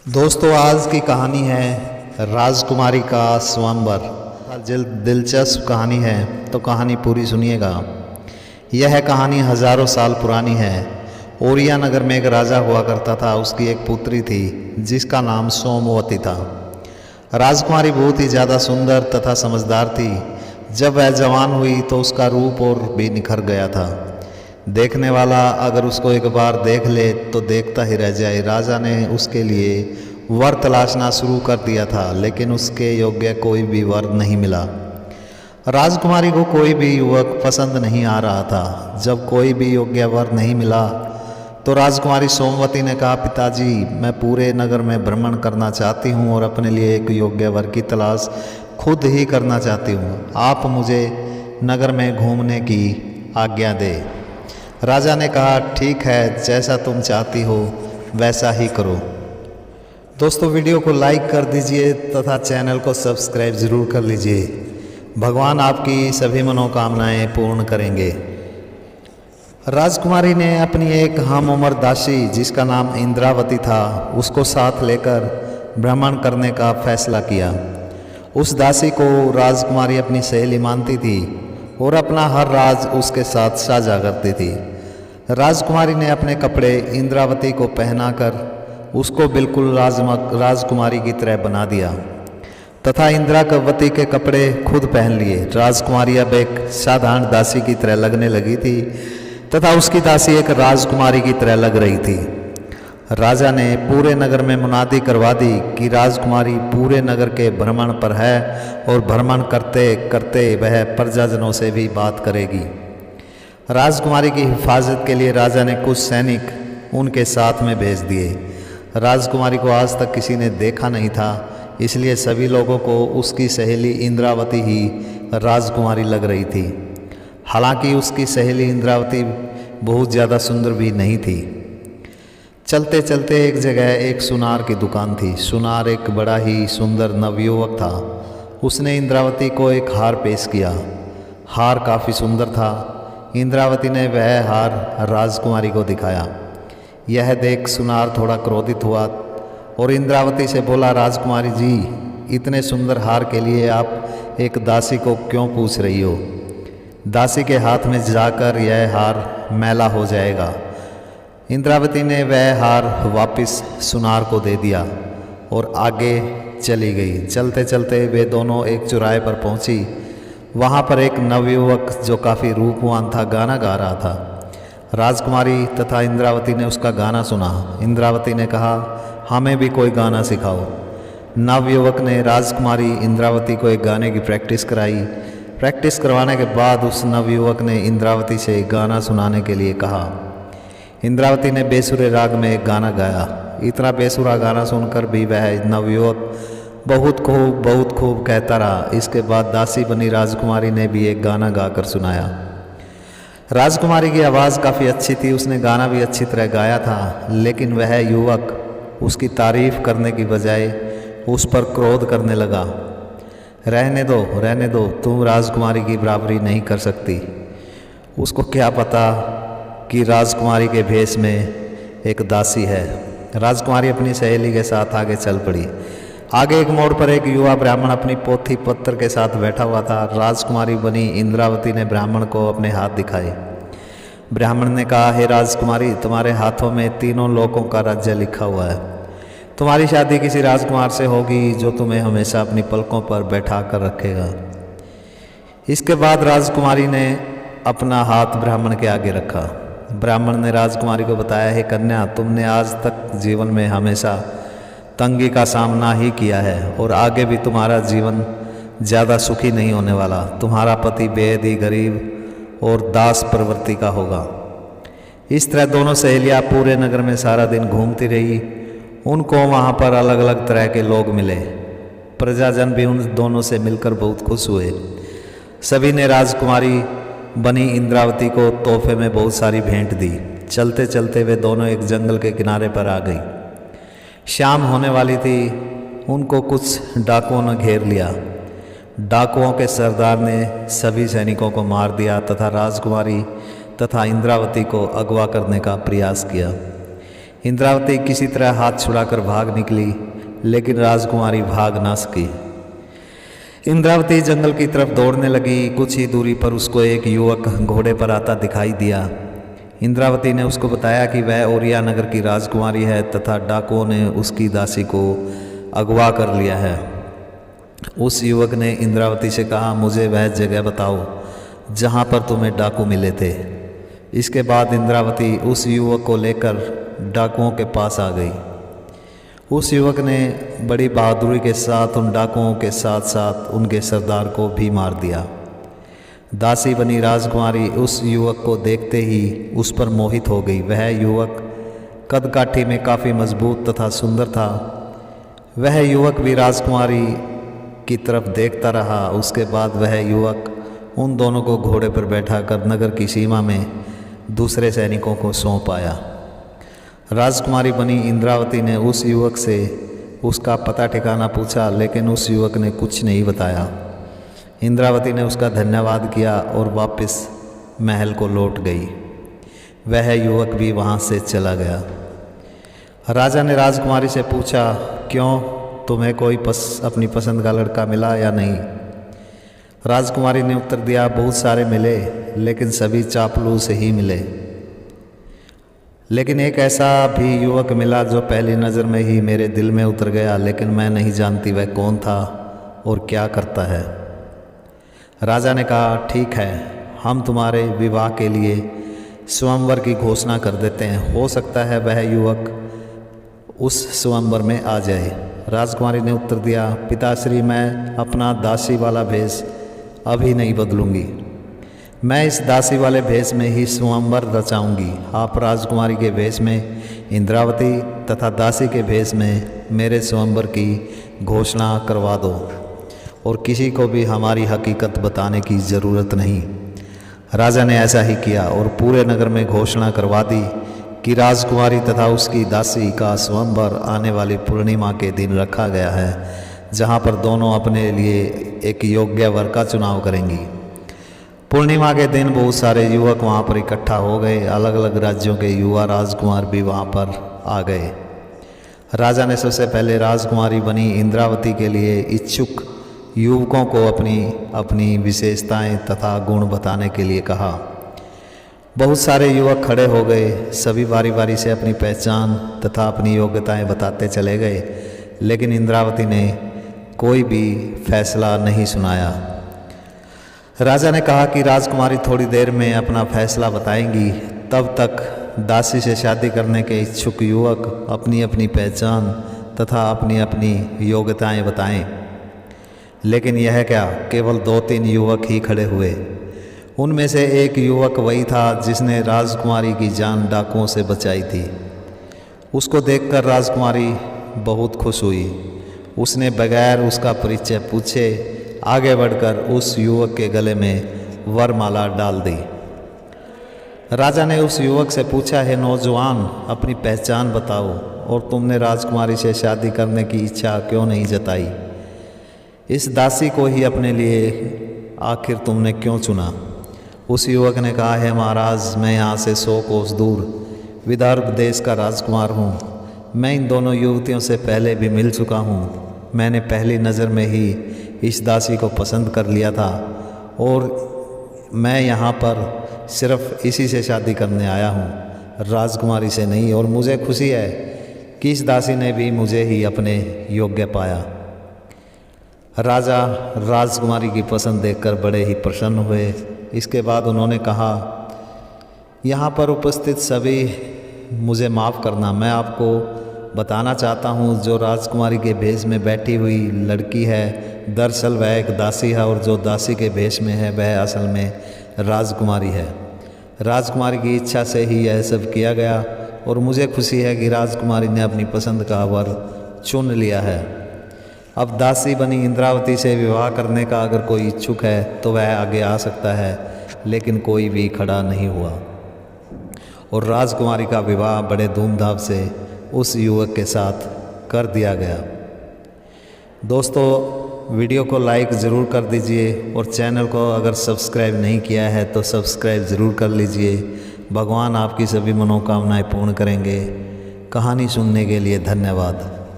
दोस्तों, आज की कहानी है राजकुमारी का स्वयंवर। दिलचस्प कहानी है तो कहानी पूरी सुनिएगा। यह कहानी हजारों साल पुरानी है। ओरिया नगर में एक राजा हुआ करता था। उसकी एक पुत्री थी जिसका नाम सोमवती था। राजकुमारी बहुत ही ज़्यादा सुंदर तथा समझदार थी। जब वह जवान हुई तो उसका रूप और भी निखर गया था। देखने वाला अगर उसको एक बार देख ले तो देखता ही रह जाए। राजा ने उसके लिए वर तलाशना शुरू कर दिया था, लेकिन उसके योग्य कोई भी वर नहीं मिला। राजकुमारी को कोई भी युवक पसंद नहीं आ रहा था। जब कोई भी योग्य वर नहीं मिला तो राजकुमारी सोमवती ने कहा, पिताजी, मैं पूरे नगर में भ्रमण करना चाहती हूँ और अपने लिए एक योग्य वर की तलाश खुद ही करना चाहती हूँ। आप मुझे नगर में घूमने की आज्ञा दे। राजा ने कहा, ठीक है, जैसा तुम चाहती हो वैसा ही करो। दोस्तों, वीडियो को लाइक कर दीजिए तथा चैनल को सब्सक्राइब ज़रूर कर लीजिए। भगवान आपकी सभी मनोकामनाएं पूर्ण करेंगे। राजकुमारी ने अपनी एक हम उम्र दासी जिसका नाम इंद्रावती था उसको साथ लेकर भ्रमण करने का फैसला किया। उस दासी को राजकुमारी अपनी सहेली मानती थी और अपना हर राज उसके साथ साझा करती थी। राजकुमारी ने अपने कपड़े इंद्रावती को पहनाकर उसको बिल्कुल राजकुमारी की तरह बना दिया तथा इंद्रावती के कपड़े खुद पहन लिए। राजकुमारी अब एक साधारण दासी की तरह लगने लगी थी तथा उसकी दासी एक राजकुमारी की तरह लग रही थी। राजा ने पूरे नगर में मुनादी करवा दी कि राजकुमारी पूरे नगर के भ्रमण पर है और भ्रमण करते करते वह प्रजाजनों से भी बात करेगी। राजकुमारी की हिफाजत के लिए राजा ने कुछ सैनिक उनके साथ में भेज दिए। राजकुमारी को आज तक किसी ने देखा नहीं था, इसलिए सभी लोगों को उसकी सहेली इंद्रावती ही राजकुमारी लग रही थी। हालांकि उसकी सहेली इंद्रावती बहुत ज़्यादा सुंदर भी नहीं थी। चलते चलते एक जगह एक सुनार की दुकान थी। सुनार एक बड़ा ही सुंदर नवयुवक था। उसने इंद्रावती को एक हार पेश किया। हार काफ़ी सुंदर था। इंद्रावती ने वह हार राजकुमारी को दिखाया। यह देख सुनार थोड़ा क्रोधित हुआ और इंद्रावती से बोला, राजकुमारी जी, इतने सुंदर हार के लिए आप एक दासी को क्यों पूछ रही हो? दासी के हाथ में जाकर यह हार मैला हो जाएगा। इंद्रावती ने वह हार वापस सुनार को दे दिया और आगे चली गई। चलते चलते वे दोनों एक चौराहे पर पहुंची। वहाँ पर एक नवयुवक जो काफ़ी रूपवान था गाना गा रहा था। राजकुमारी तथा इंद्रावती ने उसका गाना सुना। इंद्रावती ने कहा, हमें भी कोई गाना सिखाओ। नवयुवक ने राजकुमारी इंद्रावती को एक गाने की प्रैक्टिस कराई। प्रैक्टिस करवाने के बाद उस नवयुवक ने इंद्रावती से गाना सुनाने के लिए कहा। इंद्रावती ने बेसुरे राग में एक गाना गाया। इतना बेसुरा गाना सुनकर भी वह नवयुवक बहुत खूब कहता रहा। इसके बाद दासी बनी राजकुमारी ने भी एक गाना गाकर सुनाया। राजकुमारी की आवाज़ काफ़ी अच्छी थी। उसने गाना भी अच्छी तरह गाया था, लेकिन वह युवक उसकी तारीफ करने की बजाय उस पर क्रोध करने लगा। रहने दो, तुम राजकुमारी की बराबरी नहीं कर सकती। उसको क्या पता कि राजकुमारी के भेष में एक दासी है। राजकुमारी अपनी सहेली के साथ आगे चल पड़ी। आगे एक मोड़ पर एक युवा ब्राह्मण अपनी पोथी पत्र के साथ बैठा हुआ था। राजकुमारी बनी इंद्रावती ने ब्राह्मण को अपने हाथ दिखाए। ब्राह्मण ने कहा, हे राजकुमारी, तुम्हारे हाथों में तीनों लोकों का राज्य लिखा हुआ है। तुम्हारी शादी किसी राजकुमार से होगी जो तुम्हें हमेशा अपनी पलकों पर बैठा कर रखेगा। इसके बाद राजकुमारी ने अपना हाथ ब्राह्मण के आगे रखा। ब्राह्मण ने राजकुमारी को बताया, हे कन्या, तुमने आज तक जीवन में हमेशा तंगी का सामना ही किया है और आगे भी तुम्हारा जीवन ज़्यादा सुखी नहीं होने वाला। तुम्हारा पति बेहद ही गरीब और दास प्रवृत्ति का होगा। इस तरह दोनों सहेलियाँ पूरे नगर में सारा दिन घूमती रही। उनको वहाँ पर अलग अलग तरह के लोग मिले। प्रजाजन भी उन दोनों से मिलकर बहुत खुश हुए। सभी ने राजकुमारी बनी इंद्रावती को तोहफे में बहुत सारी भेंट दी। चलते चलते वे दोनों एक जंगल के किनारे पर आ गई। शाम होने वाली थी। उनको कुछ डाकुओं ने घेर लिया। डाकुओं के सरदार ने सभी सैनिकों को मार दिया तथा राजकुमारी तथा इंद्रावती को अगवा करने का प्रयास किया। इंद्रावती किसी तरह हाथ छुड़ाकर भाग निकली, लेकिन राजकुमारी भाग ना सकी। इंद्रावती जंगल की तरफ दौड़ने लगी। कुछ ही दूरी पर उसको एक युवक घोड़े पर आता दिखाई दिया। इंद्रावती ने उसको बताया कि वह ओरिया नगर की राजकुमारी है तथा डाकुओं ने उसकी दासी को अगवा कर लिया है। उस युवक ने इंद्रावती से कहा, मुझे वह जगह बताओ जहाँ पर तुम्हें डाकू मिले थे। इसके बाद इंद्रावती उस युवक को लेकर डाकुओं के पास आ गई। उस युवक ने बड़ी बहादुरी के साथ उन डाकुओं के साथ साथ उनके सरदार को भी मार दिया। दासी बनी राजकुमारी उस युवक को देखते ही उस पर मोहित हो गई। वह युवक कदकाठी में काफ़ी मजबूत तथा सुंदर था। वह युवक भी राजकुमारी की तरफ देखता रहा। उसके बाद वह युवक उन दोनों को घोड़े पर बैठा कर नगर की सीमा में दूसरे सैनिकों को सौंप आया। राजकुमारी बनी इंद्रावती ने उस युवक से उसका पता ठिकाना पूछा, लेकिन उस युवक ने कुछ नहीं बताया। इंद्रावती ने उसका धन्यवाद किया और वापस महल को लौट गई। वह युवक भी वहाँ से चला गया। राजा ने राजकुमारी से पूछा, क्यों, तुम्हें कोई अपनी पसंद का लड़का मिला या नहीं? राजकुमारी ने उत्तर दिया, बहुत सारे मिले, लेकिन सभी चापलूस ही मिले। लेकिन एक ऐसा भी युवक मिला जो पहली नज़र में ही मेरे दिल में उतर गया, लेकिन मैं नहीं जानती वह कौन था और क्या करता है। राजा ने कहा, ठीक है, हम तुम्हारे विवाह के लिए स्वयंवर की घोषणा कर देते हैं। हो सकता है वह युवक उस स्वयंवर में आ जाए। राजकुमारी ने उत्तर दिया, पिताश्री, मैं अपना दासी वाला भेष अभी नहीं बदलूंगी। मैं इस दासी वाले भेष में ही स्वयंवर रचाऊंगी। आप राजकुमारी के भेष में इंद्रावती तथा दासी के भेष में मेरे स्वयंवर की घोषणा करवा दो और किसी को भी हमारी हकीकत बताने की ज़रूरत नहीं। राजा ने ऐसा ही किया और पूरे नगर में घोषणा करवा दी कि राजकुमारी तथा उसकी दासी का स्वयंवर आने वाली पूर्णिमा के दिन रखा गया है, जहाँ पर दोनों अपने लिए एक योग्य वर का चुनाव करेंगी। पूर्णिमा के दिन बहुत सारे युवक वहाँ पर इकट्ठा हो गए। अलग अलग राज्यों के युवा राजकुमार भी वहाँ पर आ गए। राजा ने सबसे पहले राजकुमारी बनी इंद्रावती के लिए इच्छुक युवकों को अपनी अपनी विशेषताएं तथा गुण बताने के लिए कहा। बहुत सारे युवक खड़े हो गए। सभी बारी बारी से अपनी पहचान तथा अपनी योग्यताएं बताते चले गए, लेकिन इंद्रावती ने कोई भी फैसला नहीं सुनाया। राजा ने कहा कि राजकुमारी थोड़ी देर में अपना फैसला बताएंगी, तब तक दासी से शादी करने के इच्छुक युवक अपनी अपनी पहचान तथा अपनी अपनी योग्यताएं बताएं। लेकिन यह क्या, केवल 2-3 युवक ही खड़े हुए। उनमें से एक युवक वही था जिसने राजकुमारी की जान डाकुओं से बचाई थी। उसको देखकर राजकुमारी बहुत खुश हुई। उसने बगैर उसका परिचय पूछे आगे बढ़कर उस युवक के गले में वरमाला डाल दी। राजा ने उस युवक से पूछा, है नौजवान, अपनी पहचान बताओ और तुमने राजकुमारी से शादी करने की इच्छा क्यों नहीं जताई? इस दासी को ही अपने लिए आखिर तुमने क्यों चुना? उस युवक ने कहा, है महाराज, मैं यहाँ से 100 कोस दूर विदर्भ देश का राजकुमार हूँ। मैं इन दोनों युवतियों से पहले भी मिल चुका हूँ। मैंने पहली नज़र में ही इस दासी को पसंद कर लिया था और मैं यहाँ पर सिर्फ इसी से शादी करने आया हूँ, राजकुमारी से नहीं। और मुझे खुशी है कि इस दासी ने भी मुझे ही अपने योग्य पाया। राजा राजकुमारी की पसंद देखकर बड़े ही प्रसन्न हुए। इसके बाद उन्होंने कहा, यहाँ पर उपस्थित सभी मुझे माफ़ करना। मैं आपको बताना चाहता हूँ, जो राजकुमारी के भेष में बैठी हुई लड़की है, दरअसल वह एक दासी है और जो दासी के भेष में है वह असल में राजकुमारी है। राजकुमारी की इच्छा से ही यह सब किया गया और मुझे खुशी है कि राजकुमारी ने अपनी पसंद का वर चुन लिया है। अब दासी बनी इंद्रावती से विवाह करने का अगर कोई इच्छुक है तो वह आगे आ सकता है, लेकिन कोई भी खड़ा नहीं हुआ और राजकुमारी का विवाह बड़े धूमधाम से उस युवक के साथ कर दिया गया। दोस्तों, वीडियो को लाइक ज़रूर कर दीजिए और चैनल को अगर सब्सक्राइब नहीं किया है तो सब्सक्राइब ज़रूर कर लीजिए। भगवान आपकी सभी मनोकामनाएं पूर्ण करेंगे। कहानी सुनने के लिए धन्यवाद।